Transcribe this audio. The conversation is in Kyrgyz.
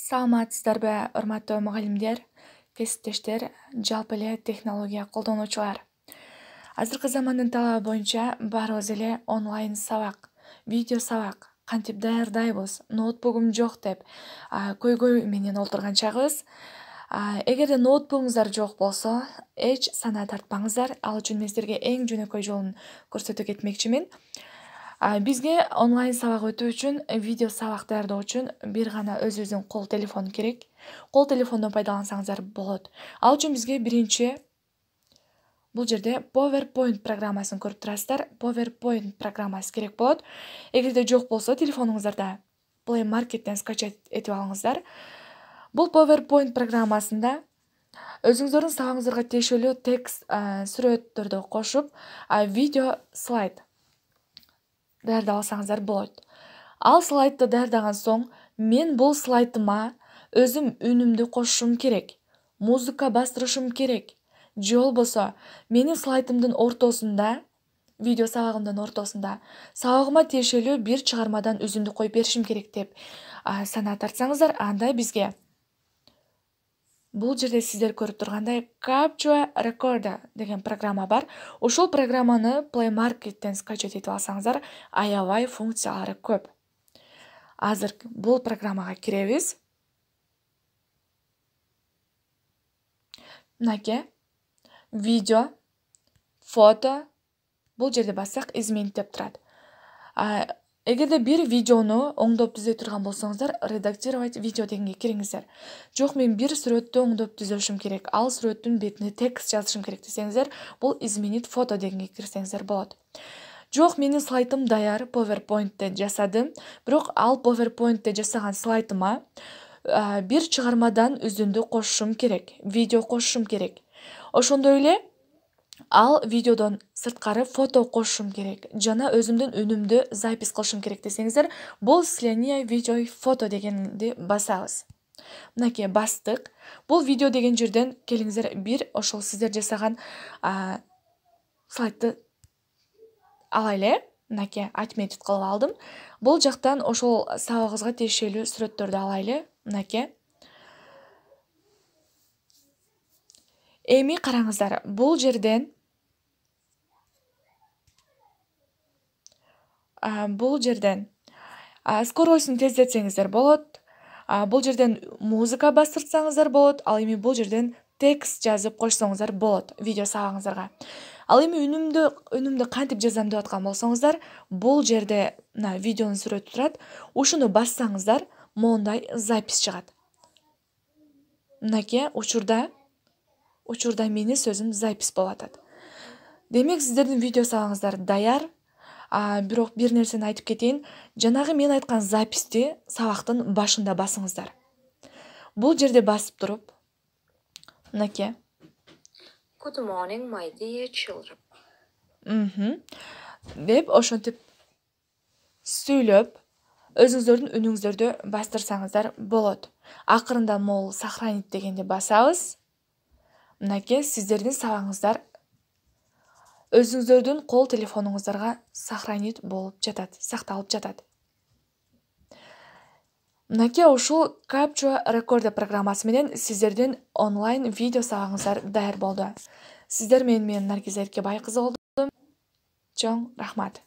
Саламатсыздарбы, урматтуу мугалимдер, кесиптештер, жалпы эле технология колдонуучулар. Азыркы замандын талабы боюнча баарыбыз эле онлайн сабак, видео сабак кантип даярдайбыз, ноутбугум жок деп көйгөй менен олтурган чагыбыз. Эгерде ноутбугуңуздар жок болсо, эч санаа тартпаңыздар. Ал үчүн мен силерге эң жөнөкөй жолун көрсөтө кетмекчимин. Бизге онлайн сабак өтүү үчүн, видео сабак даярдоо үчүн бир гана өзүбүздүн кол телефон керек. Кол телефондон пайдалансаңыздар болот. Ал үчүн бизге биринчи бул жерде PowerPoint программасын көрүп турасыздар. PowerPoint программасы керек болот. Эгерде жок болсо, телефонуңуздарда Play Market'тен скачать этип алыңыздар. Бул PowerPoint программасында өзүңүздөрдүн сабагыңыздарга тиешелүү текст, сүрөттөрдү кошуп, видео слайд даярдап алсаңыздар болот. Ал слайдты даярдаган соң, мен бул слайдыма өзүм үнүмдү кошушум керек, музыка бастырышым керек. Же болбосо, менин слайдымдын ортосунда, видео сабагымдын ортосунда сабагыма тиешелүү бир чыгармадан үзүндү коюп беришим керек деп санаа тартсаңыздар, анда бизге бул жерде сиздер көрүп тургандай Capture Recorder деген программа бар. Ошол программаны Play Market'тен скачать этип алсаңыздар, аябай функциялары көп. Азыр бул программага киребиз. Мынакей, видео, фото, бул жерде бассак изменить деп турат. Эгерде бир видеону оңдоп түзө турган болсоңуздар, редактировать видео дегенге кириңиздер. Жок, мен бир сүрөттү оңдоп түзөшүм керек, ал сүрөттүн бетине текст жазышым керек десеңиздер, бул изменить фото дегенге кирсеңиздер болот. Жок, менин слайдым даяр, PowerPoint'те жасадым, бирок ал PowerPoint'те жасаган слайдыма бир чыгармадан үзүндү кошушум керек, видео кошушум керек. Ошондой эле ал видеодон сырткары фото кошушум керек, жана өзүмдүн үнүмдү запись кылышым керек десеңиздер, бул слияние видео и фото дегенди басабыз. Мынакей, бастык. Бул видео деген жерден келиңиздер, бир ошол сиздер жасаган слайдты алайлы. Мынакей, отметить кылып алдым. Бул жактан ошол сабагыбызга тиешелүү сүрөттөрдү алайлы. Мынакей. Эми караңыздар, бул жерден скоростун тездетсеңиздер болот. Бул жерден музыка бастырсаңыздар болот. Ал эми бул жерден текст жазып койсоңуздар болот видео сабагыңыздарга. Ал эми үнүмдү кантип жазам деп аткан болсоңуздар, бул жерде мына видеонун сүрөтү турат. Ушуну бассаңыздар, моундай запись чыгат. Мынакей, учурда менин сөзүм запись болуп атат. Демек, сиздердин видео сабагыңыздар даяр. Бирок бир нерсени айтып кетейин, жанагы мен айткан записти сабактын башында басыңыздар. Бул жерде басып туруп, мынакей. Good morning, my dear children. Деп ошентип сүйлөп, өзүңүздөрдүн үнүңүздөрдү бастырсаңыздар болот. Акырында могул сохранить дегенди басабыз. Мынакей, сиздердин сабагыңыздар өзүңүздөрдүн кол телефонуңуздарга сохранить болуп жатат, сакталып жатат. Мынакей, ушул Capture Recorder программасы менен сиздердин онлайн видео сабагыңыздар даяр болду. Сиздер менен мен Наргиза Эркебай кызы болдум. Чоң рахмат.